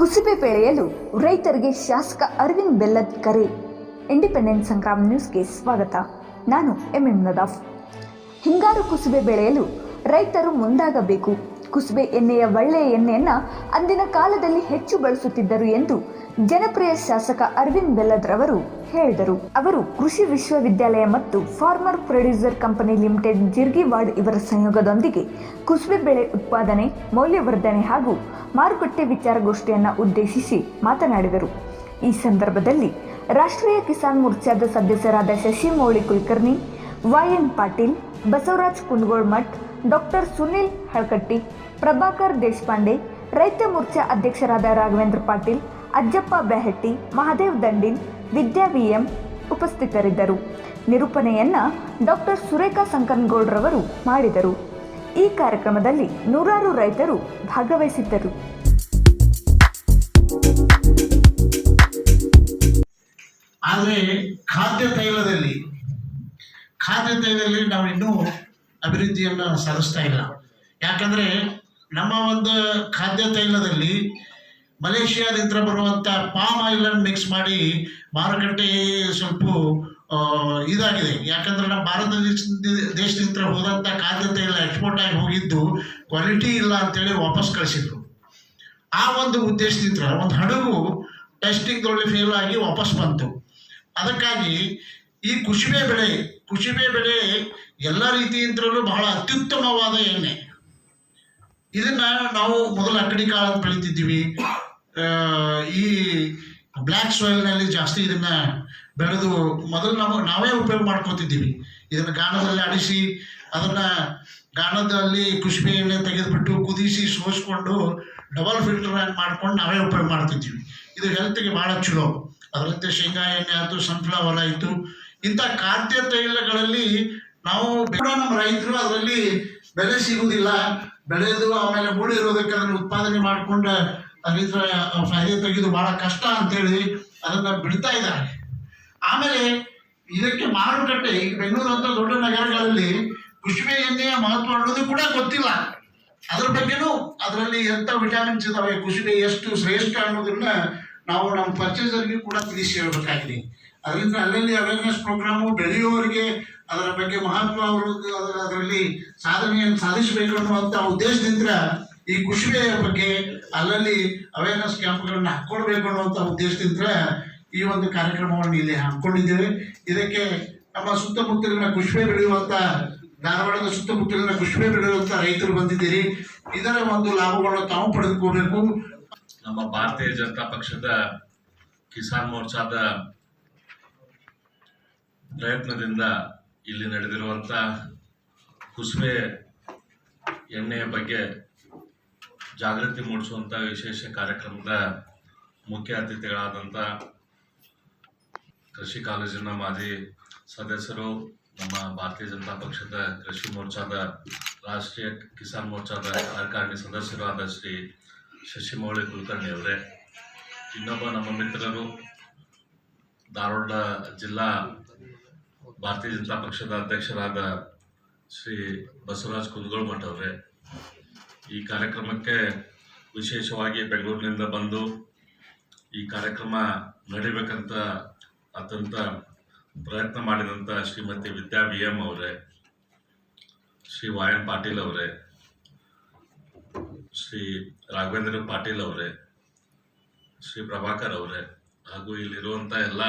ಕುಸುಬೆ ಬೆಳೆಯಲು ರೈತರಿಗೆ ಶಾಸಕ ಅರವಿಂದ್ ಬೆಲ್ಲದ್ ಕರೆ. ಇಂಡಿಪೆಂಡೆಂಟ್ ಸಂಗ್ರಾಮ್ ನ್ಯೂಸ್ಗೆ ಸ್ವಾಗತ. ನಾನು ಎಂಎಂ ನದಾಫ್. ಹಿಂಗಾರು ಕುಸುಬೆ ಬೆಳೆಯಲು ರೈತರು ಮುಂದಾಗಬೇಕು. ಕುಸುಬೆ ಎಣ್ಣೆಯ ಒಳ್ಳೆಯ ಎಣ್ಣೆಯನ್ನು ಅಂದಿನ ಕಾಲದಲ್ಲಿ ಹೆಚ್ಚು ಬಳಸುತ್ತಿದ್ದರು ಎಂದು ಜನಪ್ರಿಯ ಶಾಸಕ ಅರವಿಂದ್ ಬೆಲ್ಲದ್ ರವರು ಹೇಳಿದರು. ಅವರು ಕೃಷಿ ವಿಶ್ವವಿದ್ಯಾಲಯ ಮತ್ತು ಫಾರ್ಮರ್ ಪ್ರೊಡ್ಯೂಸರ್ ಕಂಪನಿ ಲಿಮಿಟೆಡ್ ಜಿರ್ಗಿವಾಡ್ ಇವರ ಸಹಯೋಗದೊಂದಿಗೆ ಕುಸುಬೆ ಬೆಳೆ ಉತ್ಪಾದನೆ, ಮೌಲ್ಯವರ್ಧನೆ ಹಾಗೂ ಮಾರುಕಟ್ಟೆ ವಿಚಾರಗೋಷ್ಠಿಯನ್ನು ಉದ್ದೇಶಿಸಿ ಮಾತನಾಡಿದರು. ಈ ಸಂದರ್ಭದಲ್ಲಿ ರಾಷ್ಟ್ರೀಯ ಕಿಸಾನ್ ಮೋರ್ಚಾದ ಸದಸ್ಯರಾದ ಶಶಿಮೌಳಿ ಕುಲಕರ್ಣಿ, YN ಪಾಟೀಲ್, ಬಸವರಾಜ್ ಕುಂದಗೋಳಮಠ್, ಡಾಕ್ಟರ್ ಸುನಿಲ್ ಹಳಕಟ್ಟಿ, ಪ್ರಭಾಕರ್ ದೇಶಪಾಂಡೆ, ರೈತ ಮೋರ್ಚಾ ಅಧ್ಯಕ್ಷರಾದ ರಾಘವೇಂದ್ರ ಪಾಟೀಲ್, ಅಜ್ಜಪ್ಪ ಬೆಹಟ್ಟಿ, ಮಹಾದೇವ್ ದಂಡಿನ್, ವಿದ್ಯಾ VM ಉಪಸ್ಥಿತರಿದ್ದರು. ನಿರೂಪಣೆಯನ್ನ ಡಾಕ್ಟರ್ ಸುರೇಖಾ ಸಂಕನಗೌಡರವರು ಮಾಡಿದರು. ಈ ಕಾರ್ಯಕ್ರಮದಲ್ಲಿ ನೂರಾರು ರೈತರು ಭಾಗವಹಿಸಿದ್ದರು. ಆದರೆ ಖಾದ್ಯ ತೈಲದಲ್ಲಿ ನಾವು ಇನ್ನೂ ಅಭಿವೃದ್ಧಿಯನ್ನು ಸಾಧಿಸ್ತಾ ಇಲ್ಲ. ಯಾಕಂದರೆ ನಮ್ಮ ಒಂದು ಖಾದ್ಯ ತೈಲದಲ್ಲಿ ಮಲೇಷಿಯಾದಿಂದ ಬರುವಂಥ ಪಾಮ್ ಆಯಿಲನ್ನು ಮಿಕ್ಸ್ ಮಾಡಿ ಮಾರುಕಟ್ಟೆ ಸ್ವಲ್ಪ ಇದಾಗಿದೆ. ಯಾಕಂದರೆ ನಮ್ಮ ಭಾರತ ದೇಶದಿಂದ ಹೋದಂಥ ಖಾದ್ಯ ತೈಲ ಎಕ್ಸ್ಪೋರ್ಟ್ ಆಗಿ ಹೋಗಿದ್ದು ಕ್ವಾಲಿಟಿ ಇಲ್ಲ ಅಂತೇಳಿ ವಾಪಸ್ ಕಳಿಸಿದ್ರು. ಆ ಒಂದು ಉದ್ದೇಶದಿಂದ ಒಂದು ಹಡಗು ಟೆಸ್ಟಿಂಗ್ದೊಳಗೆ ಫೇಲ್ ಆಗಿ ವಾಪಸ್ ಬಂತು. ಅದಕ್ಕಾಗಿ ಈ ಕುಸುಬೆ ಬೆಳೆ ಎಲ್ಲ ರೀತಿಯಿಂದಲೂ ಬಹಳ ಅತ್ಯುತ್ತಮವಾದ ಎಣ್ಣೆ. ಇದನ್ನ ನಾವು ಮೊದಲು ಅಕ್ಕಡಿ ಕಾಳನ್ನು ಬೆಳಿತಿದ್ದೀವಿ. ಈ ಬ್ಲ್ಯಾಕ್ ಸಾಯಿಲ್ನಲ್ಲಿ ಜಾಸ್ತಿ ಇದನ್ನ ಬೆಳೆದು ಮೊದಲು ನಾವೇ ಉಪಯೋಗ ಮಾಡ್ಕೊತಿದ್ದೀವಿ. ಇದನ್ನು ಗಾಣದಲ್ಲಿ ಆಡಿಸಿ ಅದನ್ನ ಗಾಣದಲ್ಲಿ ಕುಸುಬೆ ಎಣ್ಣೆ ತೆಗೆದುಬಿಟ್ಟು ಕುದಿಸಿ ಸೋಸ್ಕೊಂಡು ಡಬಲ್ ಫಿಲ್ಟರ್ ಆಗಿ ಮಾಡ್ಕೊಂಡು ನಾವೇ ಉಪಯೋಗ ಮಾಡ್ತಿದ್ದೀವಿ. ಇದು ಹೆಲ್ತ್ಗೆ ಭಾಳ ಚಲೋ. ಅದರಂತೆ ಶೇಂಗಾ ಎಣ್ಣೆ ಆಯಿತು, ಸನ್ಫ್ಲವರ್ ಆಯಿತು, ಇಂಥ ಖಾದ್ಯ ತೈಲಗಳಲ್ಲಿ ನಾವು ನಮ್ಮ ರೈತರು ಅದರಲ್ಲಿ ಬೆಲೆ ಸಿಗುವುದಿಲ್ಲ. ಬೆಳೆದು ಆಮೇಲೆ ಮೂಡಿರೋದಕ್ಕೆ ಅದನ್ನು ಉತ್ಪಾದನೆ ಮಾಡಿಕೊಂಡು ಅದರ ಫಾಯ್ದೆ ತೆಗೆದು ಭಾಳ ಕಷ್ಟ ಅಂತೇಳಿ ಅದನ್ನು ಬಿಡ್ತಾ ಇದ್ದಾರೆ. ಆಮೇಲೆ ಇದಕ್ಕೆ ಮಾರುಕಟ್ಟೆ ಈಗ ಬೆಂಗಳೂರು ಅಂತ ದೊಡ್ಡ ನಗರಗಳಲ್ಲಿ ಕುಸುಬೆ ಎಣ್ಣೆಯ ಮಹತ್ವ ಅನ್ನೋದು ಕೂಡ ಗೊತ್ತಿಲ್ಲ. ಅದ್ರ ಬಗ್ಗೆನೂ ಅದರಲ್ಲಿ ಎಂಥ ವಿಟಾಮಿನ್ಸ್ ಇದಾವೆ, ಕುಸುಬೆ ಎಷ್ಟು ಶ್ರೇಷ್ಠ ಅನ್ನೋದನ್ನ ನಾವು ನಮ್ಮ ಪರ್ಚೇಸರ್ಗೆ ಕೂಡ ತಿಳಿಸಿ ಹೇಳಬೇಕಾಗಿದೆ. ಅದರಿಂದ ಅಲ್ಲಲ್ಲಿ ಅವೇರ್ನೆಸ್ ಪ್ರೋಗ್ರಾಮು ಬೆಳೆಯುವವರಿಗೆ ಅದರ ಬಗ್ಗೆ ಮಹತ್ವ ಅದರಲ್ಲಿ ಸಾಧನೆಯನ್ನು ಸಾಧಿಸಬೇಕು ಅನ್ನುವಂಥ ಉದ್ದೇಶದಿಂದ ಈ ಕುಸುಬೆಯ ಬಗ್ಗೆ ಅಲ್ಲಲ್ಲಿ ಅವೇರ್ನೆಸ್ ಕ್ಯಾಂಪ್ಗಳನ್ನು ಹಾಕ್ಕೊಳ್ಬೇಕು ಅನ್ನುವಂಥ ಉದ್ದೇಶದಿಂದ ಈ ಒಂದು ಕಾರ್ಯಕ್ರಮವನ್ನು ಇಲ್ಲಿ ಹಾಕ್ಕೊಂಡಿದ್ದೇವೆ. ಇದಕ್ಕೆ ನಮ್ಮ ಸುತ್ತಮುತ್ತಲಿನ ಕುಸುಬೆ ಬೆಳೆಯುವಂಥ ಧಾರವಾಡದ ಸುತ್ತಮುತ್ತಲಿನ ಕುಸುಬೆ ಬೆಳೆಯುವಂಥ ರೈತರು ಬಂದಿದ್ದೀರಿ. ಇದರ ಒಂದು ಲಾಭಗಳನ್ನು ತಾವು ಪಡೆದುಕೋಬೇಕು. ನಮ್ಮ ಭಾರತೀಯ ಜನತಾ ಪಕ್ಷದ ಕಿಸಾನ್ ಮೋರ್ಚಾದ ಪ್ರಯತ್ನದಿಂದ ಇಲ್ಲಿ ನಡೆದಿರುವಂಥ ಕುಸುಬೆ ಎಣ್ಣೆಯ ಬಗ್ಗೆ ಜಾಗೃತಿ ಮೂಡಿಸುವಂಥ ವಿಶೇಷ ಕಾರ್ಯಕ್ರಮದ ಮುಖ್ಯ ಅತಿಥಿಗಳಾದಂಥ ಕೃಷಿ ಕಾಲೇಜಿನ ಮಾಜಿ ಸದಸ್ಯರು, ನಮ್ಮ ಭಾರತೀಯ ಜನತಾ ಪಕ್ಷದ ಕೃಷಿ ಮೋರ್ಚಾದ ರಾಷ್ಟ್ರೀಯ ಕಿಸಾನ್ ಮೋರ್ಚಾದ ಕಾರ್ಯಕಾರಿಣಿ ಸದಸ್ಯರಾದ ಶ್ರೀ ಶಶಿಮೌಳಿ ಕುಲಕರ್ಣಿ ಅವರೇ, ಇನ್ನೊಬ್ಬ ನಮ್ಮ ಮಿತ್ರರು ಧಾರವಾಡ ಜಿಲ್ಲಾ ಭಾರತೀಯ ಜನತಾ ಪಕ್ಷದ ಅಧ್ಯಕ್ಷರಾದ ಶ್ರೀ ಬಸವರಾಜ್ ಕುಂದಗೋಳಮಠ್ ಅವರೇ, ಈ ಕಾರ್ಯಕ್ರಮಕ್ಕೆ ವಿಶೇಷವಾಗಿ ಬೆಂಗಳೂರಿನಿಂದ ಬಂದು ಈ ಕಾರ್ಯಕ್ರಮ ನಡಿಬೇಕಂತ ಅತ್ಯಂತ ಪ್ರಯತ್ನ ಮಾಡಿದಂಥ ಶ್ರೀಮತಿ ವಿದ್ಯಾ VM ಅವರೇ, ಶ್ರೀ YN ಪಾಟೀಲ್ ಅವರೇ, ಶ್ರೀ ರಾಘವೇಂದ್ರ ಪಾಟೀಲ್ ಅವರೇ, ಶ್ರೀ ಪ್ರಭಾಕರ್ ಅವರೇ, ಹಾಗೂ ಇಲ್ಲಿರುವಂಥ ಎಲ್ಲ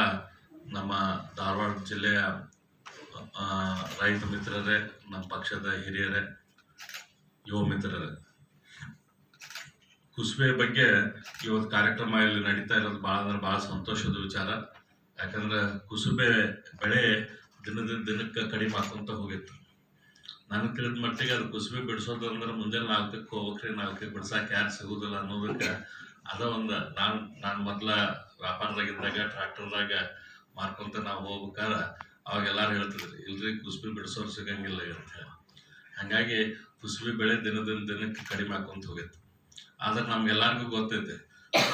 ನಮ್ಮ ಧಾರವಾಡ ಜಿಲ್ಲೆಯ ರೈತ ಮಿತ್ರರೇ, ನಮ್ಮ ಪಕ್ಷದ ಹಿರಿಯರೇ, ಯುವ ಮಿತ್ರರೇ, ಕುಸುಬೆ ಬಗ್ಗೆ ಇವತ್ತು ಕಾರ್ಯಕ್ರಮ ಇಲ್ಲಿ ನಡೀತಾ ಇರೋದು ಭಾಳ ಸಂತೋಷದ ವಿಚಾರ. ಯಾಕಂದ್ರೆ ಕುಸುಬೆ ಬೆಳೆ ದಿನಕ್ಕೆ ಕಡಿಮೆ ಹಾಕೊಂತ ಹೋಗಿತ್ತು. ನನಗೆ ತಿಳಿದ ಮಟ್ಟಿಗೆ ಅದು ಕುಸುಬೆ ಬಿಡಿಸೋದು ಅಂದ್ರೆ ಮುಂಜಾನೆ 4ಕ್ಕೆ ಹೋಗ್ಬೇಕ್ರಿ, 4ಕ್ಕೆ ಬಿಡ್ಸಕ್ಕೆ ಯಾರು ಸಿಗೋದಿಲ್ಲ ಅನ್ನೋದಕ್ಕೆ ಅದ ಒಂದು ನಾನು ಮೊದಲ ವ್ಯಾಪಾರದಾಗಿದ್ದಾಗ ಟ್ರ್ಯಾಕ್ಟರ್ದಾಗ ಮಾರ್ಕೊಂತ ನಾವು ಹೋಗ್ಬೇಕಾದ್ರೆ ಅವಾಗ ಎಲ್ಲರೂ ಹೇಳ್ತಿದ್ರಿ, ಇಲ್ರಿ ಕುಸುಬೆ ಬಿಡಿಸೋರು ಸಿಗಂಗಿಲ್ಲ ಅಂತ. ಹಾಗಾಗಿ ಕುಸುಬೆ ಬೆಳೆ ದಿನಕ್ಕೆ ಕಡಿಮೆ ಹಾಕೊಂತ ಹೋಗಿತ್ತು. ಆದ್ರೆ ನಮ್ಗೆಲ್ಲರಿಗೂ ಗೊತ್ತೈತೆ,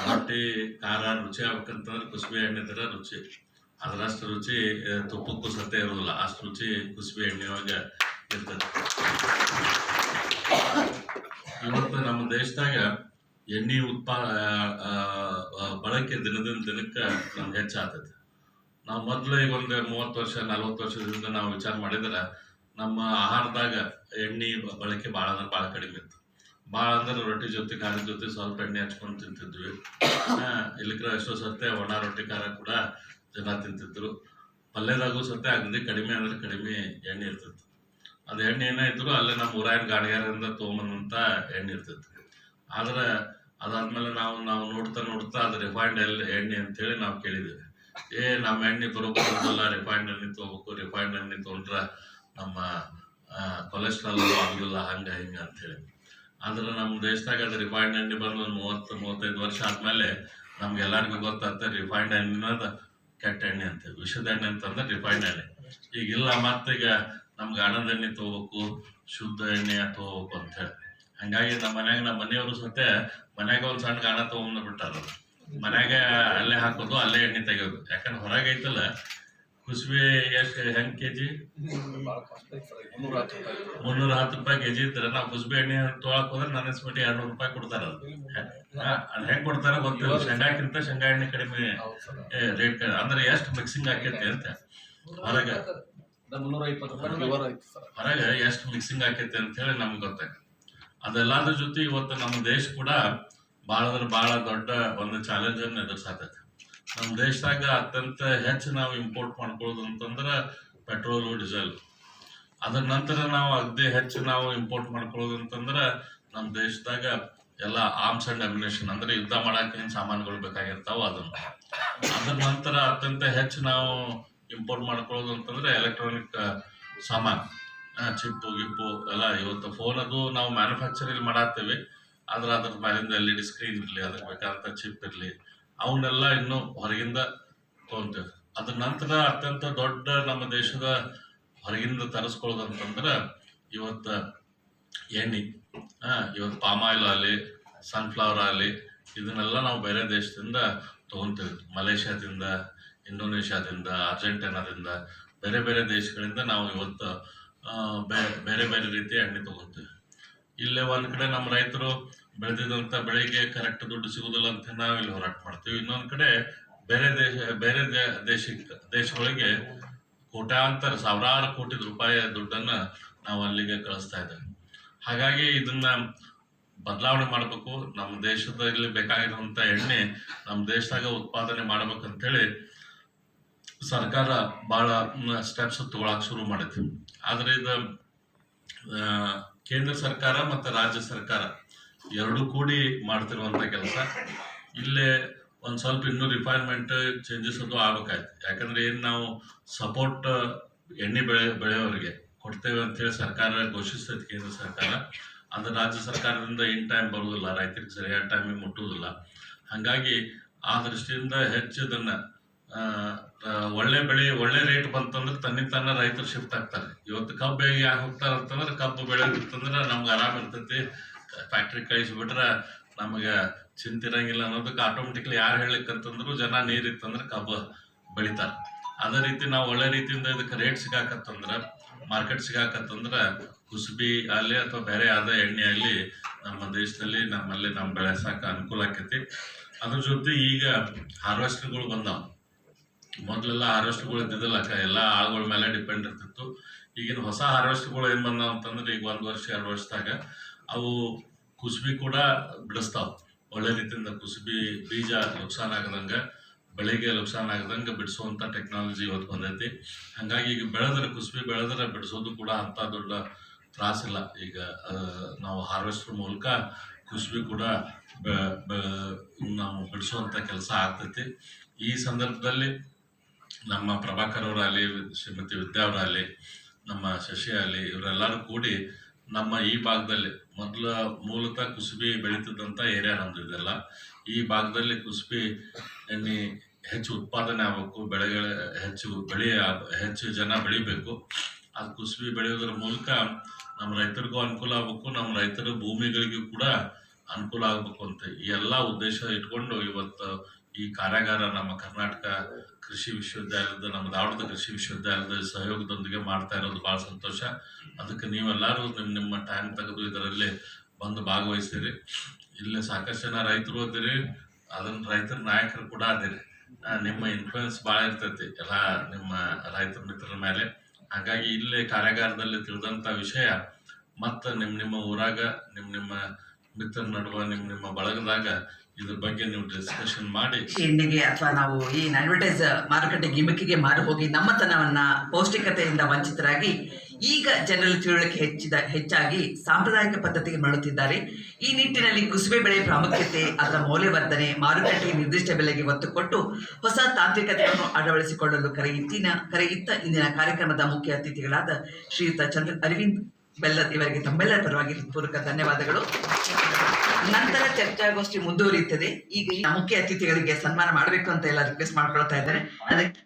ರೊಟ್ಟಿ ಖಾರ ರುಚಿ ಆಗ್ಬೇಕಂತಂದ್ರೆ ಕುಸುಬೆ ಎಣ್ಣೆ ಥರ ರುಚಿ. ಅದರಷ್ಟು ರುಚಿ ತುಪ್ಪಕ್ಕೂ ಸತ್ಯ ಇರೋದಿಲ್ಲ, ಅಷ್ಟು ರುಚಿ ಕುಸುಬೆ ಎಣ್ಣೆಯೊಳಗೆ ಇರ್ತದೆ. ಇವತ್ತು ನಮ್ಮ ದೇಶದಾಗ ಎಣ್ಣೆ ಬಳಕೆ ದಿನದಿಂದ ದಿನಕ್ಕೆ ನಮ್ಗೆ ಹೆಚ್ಚಾಗ್ತೈತಿ. ನಾವು ಮೊದಲು ಈಗ ಒಂದು 30 ವರ್ಷ 40 ವರ್ಷದಿಂದ ನಾವು ವಿಚಾರ ಮಾಡಿದ್ರೆ ನಮ್ಮ ಆಹಾರದಾಗ ಎಣ್ಣೆ ಬಳಕೆ ಭಾಳ ಅಂದ್ರೆ ಭಾಳ ಕಡಿಮೆ ಇತ್ತು. ಭಾಳ ಅಂದ್ರೆ ರೊಟ್ಟಿ ಜೊತೆ ಖಾರದ ಜೊತೆ ಸ್ವಲ್ಪ ಎಣ್ಣೆ ಹಚ್ಕೊಂಡು ತಿಂತಿದ್ವಿ. ಇಲ್ಲಿಕ್ರ ಎಷ್ಟೋ ಸತ್ತೆ ಒಣ ರೊಟ್ಟಿ ಖಾರ ಕೂಡ ಜನ ತಿಂತಿದ್ರು. ಪಲ್ಯದಾಗೂ ಸತ್ತೆ ಅಗದಿ ಕಡಿಮೆ ಅಂದ್ರೆ ಕಡಿಮೆ ಎಣ್ಣೆ ಇರ್ತಿತ್ತು. ಅದು ಎಣ್ಣೆ ಏನೇ ಇದ್ರು ಅಲ್ಲೇ ನಮ್ಮ ಊರಾಯನ ಗಾಡಿಗಾರರಿಂದ ತೊಗೊಂಬಂದಂಥ ಎಣ್ಣೆ ಇರ್ತಿತ್ತು. ಆದ್ರೆ ಅದಾದ್ಮೇಲೆ ನಾವು ನೋಡ್ತಾ ಅದು ರಿಫೈನ್ಡ್ ಎಣ್ಣೆ ಅಂತೇಳಿ ನಾವು ಕೇಳಿದ್ದೀವಿ. ನಮ್ಮ ಎಣ್ಣೆ ಬರೋಲ್ಲ, ರಿಫೈನ್ಡ್ ಎಣ್ಣೆ ತೊಗೋಬೇಕು, ರಿಫೈನ್ಡ್ ಎಣ್ಣೆ ತೊಗೊಂಡ್ರೆ ನಮ್ಮ ಕೊಲೆಸ್ಟ್ರಾಲ್ ಆಗೋದಿಲ್ಲ, ಹಂಗೆ ಹಿಂಗೆ ಅಂತೇಳಿ. ಆದ್ರೆ ನಮ್ಮ ದೇಶದಾಗ ಅದು ರಿಫೈನ್ಡ್ ಎಣ್ಣೆ ಬಂದು ಒಂದು 30-35 ವರ್ಷ ಆದ್ಮೇಲೆ ನಮ್ಗೆಲ್ಲರಿಗೂ ಗೊತ್ತಾಗ್ತದೆ ರಿಫೈನ್ಡ್ ಎಣ್ಣೆನದ ಕೆಟ್ಟ ಎಣ್ಣೆ ಅಂತ. ವಿಷದ ಎಣ್ಣೆ ಅಂತಂದ್ರೆ ರಿಫೈನ್ಡ್ ಎಣ್ಣೆ. ಈಗಿಲ್ಲ, ಮತ್ತೀಗ ನಮ್ಗೆ ಆನಂದ ಎಣ್ಣೆ ತೊಗೋಬೇಕು, ಶುದ್ಧ ಎಣ್ಣೆ ತೊಗೋಬೇಕು ಅಂತ ಹೇಳಿ. ಹಂಗಾಗಿ ನಮ್ಮ ಮನೆಯವರು ಸತೆ ಮನ್ಯಾಗ ಒಂದು ಸಣ್ಣ ಗಾಣ ತೊಗೊಂಡ್ ಬಿಟ್ಟಾರ. ಮನ್ಯಾಗ ಅಲ್ಲೇ ಹಾಕೋದು, ಅಲ್ಲೇ ಎಣ್ಣೆ ತೆಗೆಯೋದು. ಯಾಕಂದ್ರೆ ಹೊರಗೆ ಐತಲ್ಲ ಕುಸುಬೆ ಎಷ್ಟು ಹೆಂಗ್ ಕೆಜಿ 310 ರೂಪಾಯಿ ಕೆಜಿ ಇದ್ರೆ ನಾವು ಕುಸುಬೆ ಎಣ್ಣೆ ತೊಗೊಳಕ್ ಹೋದ್ರೆ ನನ್ನ ಸ್ಮಟಿ 200 ರೂಪಾಯಿ ಕೊಡ್ತಾರ. ಅದ್ ಹೆಂಗ್ ಕೊಡ್ತಾರ ಗೊತ್ತಿಲ್ಲ. ಶೇಂಗಾಕ್ಕಿಂತ ಶೇಂಗಾ ಎಣ್ಣೆ ಕಡಿಮೆ ರೇಟ್. ಅಂದ್ರೆ ಎಷ್ಟು ಮಿಕ್ಸಿಂಗ್ ಆಕೈತಿ ಅಂತ ಹೊರಗೆ ಎಷ್ಟು ಮಿಕ್ಸಿಂಗ್ ಆಕೈತಿ ಅಂತ ಹೇಳಿ ನಮ್ಗೆ ಗೊತ್ತಾಗ್ತದೆ. ಅದೆಲ್ಲದ್ರ ಜೊತೆ ಇವತ್ತು ನಮ್ಮ ದೇಶ ಕೂಡ ಭಾಳ ದೊಡ್ಡ ಒಂದು ಚಾಲೆಂಜ್ ಅನ್ನು ಎದುರಿಸಾತೈತಿ. ನಮ್ಮ ದೇಶದಾಗ ಅತ್ಯಂತ ಹೆಚ್ಚು ನಾವು ಇಂಪೋರ್ಟ್ ಮಾಡ್ಕೊಳ್ಳೋದು ಅಂತಂದ್ರೆ ಪೆಟ್ರೋಲು, ಡೀಸೆಲ್. ಅದ್ರ ನಂತರ ನಾವು ಅಗದಿ ಹೆಚ್ಚು ನಾವು ಇಂಪೋರ್ಟ್ ಮಾಡ್ಕೊಳ್ಳೋದು ಅಂತಂದ್ರೆ ನಮ್ಮ ದೇಶದಾಗ ಎಲ್ಲ ಆರ್ಮ್ಸ್ ಅಂಡ್ ಅಮ್ಯುನಿಷನ್, ಅಂದ್ರೆ ಯುದ್ಧ ಮಾಡಕ್ಕೆ ಏನು ಸಾಮಾನುಗಳು ಬೇಕಾಗಿರ್ತಾವ ಅದನ್ನು. ಅದ್ರ ನಂತರ ಅತ್ಯಂತ ಹೆಚ್ಚು ನಾವು ಇಂಪೋರ್ಟ್ ಮಾಡ್ಕೊಳ್ಳೋದು ಅಂತಂದ್ರೆ ಎಲೆಕ್ಟ್ರಾನಿಕ್ ಸಾಮಾನು, ಚಿಪ್ಪು ಗಿಪ್ಪು ಎಲ್ಲ. ಇವತ್ತು ಫೋನ್ ಅದು ನಾವು ಮ್ಯಾನುಫ್ಯಾಕ್ಚರಿಂಗ್ ಮಾಡಾಕ್ತೇವೆ, ಆದ್ರೆ ಅದ್ರ ಮೇಲಿಂದ LED ಸ್ಕ್ರೀನ್ ಇರಲಿ, ಅದಕ್ಕೆ ಬೇಕಾದಂಥ ಚಿಪ್ ಇರಲಿ, ಅವನ್ನೆಲ್ಲ ಇನ್ನೂ ಹೊರಗಿಂದ ತೊಗೊಂತೇವೆ. ಅದ್ರ ನಂತರ ಅತ್ಯಂತ ದೊಡ್ಡ ನಮ್ಮ ದೇಶದ ಹೊರಗಿಂದ ತರಿಸ್ಕೊಳ್ಳೋದು ಅಂತಂದ್ರೆ ಇವತ್ತು ಎಣ್ಣೆ. ಇವತ್ತು ಪಾಮ್ ಆಯಿಲ್ ಆಗಲಿ, ಸನ್ಫ್ಲವರ್ ಆಗಲಿ, ಇದನ್ನೆಲ್ಲ ನಾವು ಬೇರೆ ದೇಶದಿಂದ ತೊಗೊತೇವೆ. ಮಲೇಷ್ಯಾದಿಂದ, ಇಂಡೋನೇಷ್ಯಾದಿಂದ, ಅರ್ಜೆಂಟೀನಾದಿಂದ, ಬೇರೆ ಬೇರೆ ದೇಶಗಳಿಂದ ನಾವು ಇವತ್ತು ಬೇರೆ ಬೇರೆ ರೀತಿಯ ಎಣ್ಣೆ ತೊಗೊತೇವೆ. ಇಲ್ಲೇ ಒಂದು ಕಡೆ ನಮ್ಮ ರೈತರು ಬೆಳೆದಿದ್ದಂಥ ಬೆಳೆಗೆ ಕರೆಕ್ಟ್ ದುಡ್ಡು ಸಿಗೋದಿಲ್ಲ ಅಂತ ನಾವು ಇಲ್ಲಿ ಹೋರಾಟ ಮಾಡ್ತೀವಿ. ಇನ್ನೊಂದು ಕಡೆ ಬೇರೆ ದೇಶಗಳಿಗೆ ಕೋಟ್ಯಾಂತರ ಸಾವಿರಾರು ಕೋಟಿ ರೂಪಾಯಿ ದುಡ್ಡನ್ನು ನಾವು ಅಲ್ಲಿಗೆ ಕಳಿಸ್ತಾ ಇದ್ದೇವೆ. ಹಾಗಾಗಿ ಇದನ್ನ ಬದಲಾವಣೆ ಮಾಡಬೇಕು. ನಮ್ಮ ದೇಶದಲ್ಲಿ ಬೇಕಾಗಿರುವಂಥ ಎಣ್ಣೆ ನಮ್ಮ ದೇಶದಾಗ ಉತ್ಪಾದನೆ ಮಾಡ್ಬೇಕಂತೇಳಿ ಸರ್ಕಾರ ಭಾಳ ಸ್ಟೆಪ್ಸ್ ತಗೊಳಕ್ ಶುರು ಮಾಡೈತಿ. ಆದರೆ ಇದು ಕೇಂದ್ರ ಸರ್ಕಾರ ಮತ್ತು ರಾಜ್ಯ ಸರ್ಕಾರ ಎರಡೂ ಕೂಡಿ ಮಾಡ್ತಿರುವಂಥ ಕೆಲಸ. ಇಲ್ಲೇ ಒಂದು ಸ್ವಲ್ಪ ಇನ್ನೂ ರಿಫೈನ್ಮೆಂಟ್ ಚೇಂಜಸ್ ಅದು ಆಗ್ಬೇಕಾಯ್ತು. ಯಾಕಂದ್ರೆ ಏನು ನಾವು ಸಪೋರ್ಟ್ ಎಣ್ಣೆ ಬೆಳೆಯೋರಿಗೆ ಕೊಡ್ತೇವೆ ಅಂತೇಳಿ ಸರ್ಕಾರ ಘೋಷಿಸ್ತೈತಿ ಕೇಂದ್ರ ಸರ್ಕಾರ. ಅಂದ್ರೆ ರಾಜ್ಯ ಸರ್ಕಾರದಿಂದ ಇನ್ ಟೈಮ್ ಬರುವುದಿಲ್ಲ, ರೈತರಿಗೆ ಸರಿಯಾದ ಟೈಮಿಗೆ ಮುಟ್ಟುವುದಿಲ್ಲ. ಹಾಗಾಗಿ ಆ ದೃಷ್ಟಿಯಿಂದ ಹೆಚ್ಚು ಇದನ್ನ ಒಳ್ಳೆ ಬೆಳೆ, ಒಳ್ಳೆ ರೇಟ್ ಬಂತಂದ್ರೆ ತನ್ನ ರೈತರು ಶಿಫ್ಟ್ ಆಗ್ತಾರೆ. ಇವತ್ತು ಕಬ್ಬು ಯಾಕೆ ಹೋಗ್ತಾರೆ ಅಂತಂದ್ರೆ ಕಬ್ಬು ಬೆಳೆದಿತ್ತಂದ್ರೆ ನಮ್ಗೆ ಆರಾಮ ಇರ್ತೈತಿ. ಫ್ಯಾಕ್ಟ್ರಿ ಕಳಿಸ್ಬಿಟ್ರೆ ನಮಗೆ ಚಿಂತಿರಂಗಿಲ್ಲ ಅನ್ನೋದಕ್ಕೆ ಆಟೋಮೆಟಿಕ್ಲಿ ಯಾರು ಹೇಳಿಕ್ಕಂತಂದ್ರು ಜನ ನೀರಿತ್ತಂದ್ರೆ ಕಬ್ಬು ಬೆಳಿತಾರೆ. ಅದೇ ರೀತಿ ನಾವು ಒಳ್ಳೆ ರೀತಿಯಿಂದ ಇದಕ್ಕೆ ರೇಟ್ ಸಿಗಾಕತ್ತಂದ್ರೆ, ಮಾರ್ಕೆಟ್ ಸಿಗಾಕತ್ತಂದ್ರೆ ಕುಸುಬಿ ಆಗಲಿ ಅಥವಾ ಬೇರೆ ಯಾವುದೇ ಎಣ್ಣೆ ಆಗಲಿ ನಮ್ಮ ದೇಶದಲ್ಲಿ ನಮ್ಮಲ್ಲಿ ನಾವು ಬೆಳೆಸಾಕ ಅನುಕೂಲ ಆಕೈತಿ. ಅದ್ರ ಜೊತೆ ಈಗ ಹಾರ್ವೆಸ್ಟರ್ಗಳು ಬಂದಾವ. ಮೊದಲೆಲ್ಲ ಹಾರ್ವೆಸ್ಟರ್ಗಳು ಇದ್ದಿದ್ದಿಲ್ಲ, ಎಲ್ಲ ಆಳುಗಳ ಮೇಲೆ ಡಿಪೆಂಡ್ ಇರ್ತಿತ್ತು. ಈಗಿನ ಹೊಸ ಹಾರ್ವೆಸ್ಟರ್ಗಳು ಏನು ಬಂದಾವ ಅಂತಂದ್ರೆ ಈಗ 1 ವರ್ಷ 2 ವರ್ಷದಾಗ ಅವು ಕುಸುಬಿ ಕೂಡ ಬಿಡಿಸ್ತಾವ. ಒಳ್ಳೆ ರೀತಿಯಿಂದ ಕುಸುಬಿ ಬೀಜ ನುಕ್ಸಾನ್ ಆಗದಂಗೆ, ಬೆಳೆಗೆ ನುಕ್ಸಾನ್ ಆಗದಂಗೆ ಬಿಡಿಸುವಂಥ ಟೆಕ್ನಾಲಜಿ ಇವತ್ತು ಬಂದೈತಿ. ಹಾಗಾಗಿ ಈಗ ಕುಸುಬಿ ಬೆಳೆದ್ರೆ ಬಿಡಿಸೋದು ಕೂಡ ಅಂಥ ದೊಡ್ಡ ತ್ರಾಸಿಲ್ಲ. ಈಗ ನಾವು ಹಾರ್ವೆಸ್ಟರ್ ಮೂಲಕ ಕುಸುಬಿ ಕೂಡ ನಾವು ಬಿಡಿಸುವಂಥ ಕೆಲಸ ಆಗ್ತೈತಿ. ಈ ಸಂದರ್ಭದಲ್ಲಿ ನಮ್ಮ ಪ್ರಭಾಕರ್ ಅವರಾಗಲಿ, ಶ್ರೀಮತಿ ವಿದ್ಯಾ ಅವರಾಗಲಿ, ನಮ್ಮ ಶಶಿ ಆಗಲಿ, ಇವರೆಲ್ಲರೂ ಕೂಡಿ ನಮ್ಮ ಈ ಭಾಗದಲ್ಲಿ ಮೂಲತಃ ಕುಸುಬಿ ಬೆಳೀತಿದ್ದಂಥ ಏರಿಯಾ ನಮ್ದು ಇದೆಲ್ಲ. ಈ ಭಾಗದಲ್ಲಿ ಕುಸುಬಿ ಎಣ್ಣೆ ಹೆಚ್ಚು ಉತ್ಪಾದನೆ ಆಗಬೇಕು, ಹೆಚ್ಚು ಜನ ಬೆಳಿಬೇಕು. ಅದು ಕುಸುಬಿ ಬೆಳೆಯೋದ್ರ ಮೂಲಕ ನಮ್ಮ ರೈತರಿಗೂ ಅನುಕೂಲ ಆಗಬೇಕು, ನಮ್ಮ ರೈತರ ಭೂಮಿಗಳಿಗೂ ಕೂಡ ಅನುಕೂಲ ಆಗಬೇಕು ಅಂತ ಈ ಎಲ್ಲ ಉದ್ದೇಶ ಇಟ್ಕೊಂಡು ಇವತ್ತು ಈ ಕಾರ್ಯಾಗಾರ ನಮ್ಮ ಕರ್ನಾಟಕ ಕೃಷಿ ವಿಶ್ವವಿದ್ಯಾಲಯದ, ನಮ್ಮ ಧಾರವಾಡದ ಕೃಷಿ ವಿಶ್ವವಿದ್ಯಾಲಯದ ಸಹಯೋಗದೊಂದಿಗೆ ಮಾಡ್ತಾ ಇರೋದು ಭಾಳ ಸಂತೋಷ. ಅದಕ್ಕೆ ನೀವೆಲ್ಲರೂ ನಿಮ್ಮ ಟೈಮ್ ತೆಗೆದು ಇದರಲ್ಲಿ ಬಂದು ಭಾಗವಹಿಸ್ತೀರಿ. ಇಲ್ಲಿ ಸಾಕಷ್ಟು ಜನ ರೈತರು ಓದಿರಿ, ಅದನ್ನ ರೈತರ ನಾಯಕರು ಕೂಡ ಅದಿರಿ. ನಿಮ್ಮ ಇನ್ಫ್ಲೂಯೆನ್ಸ್ ಭಾಳ ಇರ್ತೈತಿ ಎಲ್ಲ ನಿಮ್ಮ ರೈತರ ಮಿತ್ರರ ಮೇಲೆ. ಹಾಗಾಗಿ ಇಲ್ಲಿ ಕಾರ್ಯಾಗಾರದಲ್ಲಿ ತಿಳಿದಂಥ ವಿಷಯ ಮತ್ತು ನಿಮ್ಮ ಊರಾಗ ನಿಮ್ಮ ಮಿತ್ರರ ನಡುವೆ ನಿಮ್ಮ ಬಳಗದಾಗ ಇದ್ರ ಬಗ್ಗೆ ನೀವು ಡಿಸ್ಕಷನ್ ಮಾಡಿ ಎಣ್ಣೆಗೆ ಅಥವಾ ನಾವು ಈ ಅಡ್ವರ್ಟೈಸ್ ಮಾರುಕಟ್ಟೆ ಗಿಮಿಕ್ಕಿಗೆ ಮಾರು ಹೋಗಿ ನಮ್ಮತನವನ್ನ ಪೌಷ್ಟಿಕತೆಯಿಂದ ವಂಚಿತರಾಗಿ ಈಗ ಜನರಲ್ಲಿ ತಿಳುವಳಿಕೆ ಹೆಚ್ಚಾಗಿ ಸಾಂಪ್ರದಾಯಿಕ ಪದ್ಧತಿಗೆ ಮರಳುತ್ತಿದ್ದಾರೆ. ಈ ನಿಟ್ಟಿನಲ್ಲಿ ಕುಸುಬೆ ಬೆಳೆ ಪ್ರಾಮುಖ್ಯತೆ, ಅದರ ಮೌಲ್ಯವರ್ಧನೆ, ಮಾರುಕಟ್ಟೆಗೆ ನಿರ್ದಿಷ್ಟ ಬೆಲೆಗೆ ಒತ್ತು ಕೊಟ್ಟು ಹೊಸ ತಾಂತ್ರಿಕತೆಯನ್ನು ಅಳವಡಿಸಿಕೊಳ್ಳಲು ಕರೆಯಿತ್ತ ಇಂದಿನ ಕಾರ್ಯಕ್ರಮದ ಮುಖ್ಯ ಅತಿಥಿಗಳಾದ ಶ್ರೀಯುತ ಅರವಿಂದ್ ಬೆಲ್ಲದ್ ಇವರಿಗೆ ತಮ್ಮೆಲ್ಲರ ಪರವಾಗಿ ಹೃತ್ಪೂರ್ವಕ ಧನ್ಯವಾದಗಳು. ನಂತರ ಚರ್ಚಾಗೋಷ್ಠಿ ಮುಂದುವರಿಯುತ್ತದೆ. ಈಗ ಈ ಮುಖ್ಯ ಅತಿಥಿಗಳಿಗೆ ಸನ್ಮಾನ ಮಾಡಬೇಕು ಅಂತ ಎಲ್ಲ ರಿಕ್ವೆಸ್ಟ್ ಮಾಡ್ಕೊಳ್ತಾ ಇದ್ದಾರೆ. ಅದಕ್ಕೆ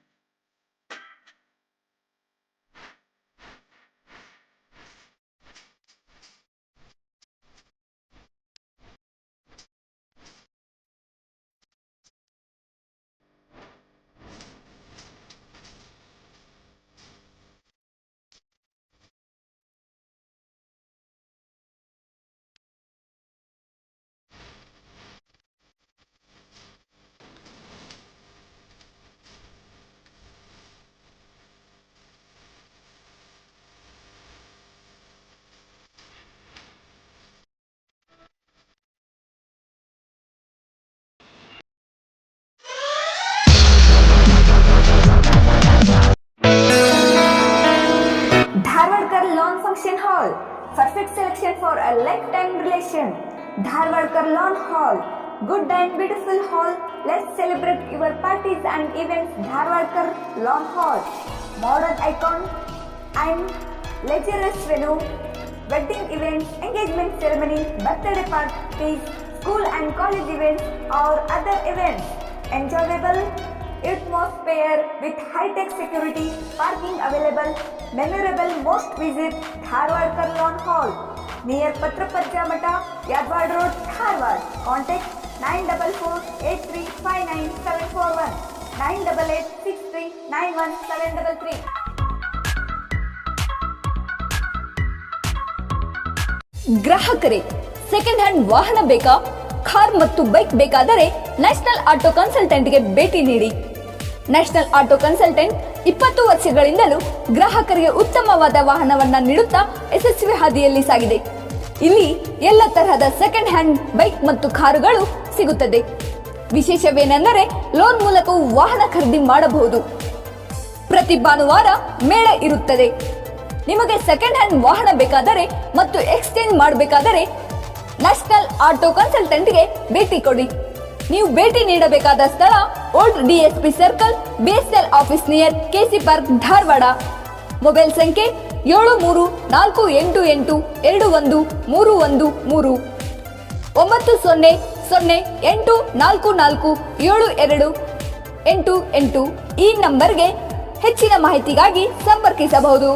Dharwadkar Lawn Function Hall, perfect selection for a lifetime relation. Dharwadkar Lawn Hall, good and beautiful hall. Let's celebrate your parties and events. Dharwadkar Lawn Hall, modern icon and luxurious venue, wedding events, engagement ceremony, birthday parties, school and college events or other events. Enjoyable atmosphere with high-tech security, parking available, memorable most visit Dharwadkar Lawn Hall near Patrapajja Mata, Yadwad Road, Dharwad. Contact 944-8359-741, 988-6391-733. ಗ್ರಾಹಕರೇ, second hand ವಾಹನ ಬೇಕಾ? Car ಮತ್ತು bike ಬೇಕಾದರೆ national auto ಕನ್ಸಲ್ಟೆಂಟ್ಗೆ ಭೇಟಿ ನೀಡಿ. National auto consultant 20 ವರ್ಷಗಳಿಂದಲೂ ಗ್ರಾಹಕರಿಗೆ ಉತ್ತಮವಾದ ವಾಹನವನ್ನ ನೀಡುತ್ತಾ ಯಶಸ್ವಿ ಹಾದಿಯಲ್ಲಿ ಸಾಗಿದೆ. ಇಲ್ಲಿ ಎಲ್ಲ ತರಹದ ಸೆಕೆಂಡ್ ಹ್ಯಾಂಡ್ ಬೈಕ್ ಮತ್ತು ಕಾರುಗಳು ಸಿಗುತ್ತದೆ. ವಿಶೇಷವೇನೆಂದರೆ ಲೋನ್ ಮೂಲಕವೂ ವಾಹನ ಖರೀದಿ ಮಾಡಬಹುದು. ಪ್ರತಿ ಭಾನುವಾರ ಮೇಳ ಇರುತ್ತದೆ. ನಿಮಗೆ ಸೆಕೆಂಡ್ ಹ್ಯಾಂಡ್ ವಾಹನ ಬೇಕಾದರೆ ಮತ್ತು ಎಕ್ಸ್ಚೇಂಜ್ ಮಾಡಬೇಕಾದರೆ ನ್ಯಾಷನಲ್ ಆಟೋ ಕನ್ಸಲ್ಟೆಂಟ್ಗೆ ಭೇಟಿ ಕೊಡಿ. ನೀವು ಭೇಟಿ ನೀಡಬೇಕಾದ ಸ್ಥಳ old DSP circle, BSL office near KC park, Dharwad. Mobile ಸಂಖ್ಯೆ 7348821313 9008447288. ಈ ನಂಬರ್ಗೆ ಹೆಚ್ಚಿನ ಮಾಹಿತಿಗಾಗಿ ಸಂಪರ್ಕಿಸಬಹುದು.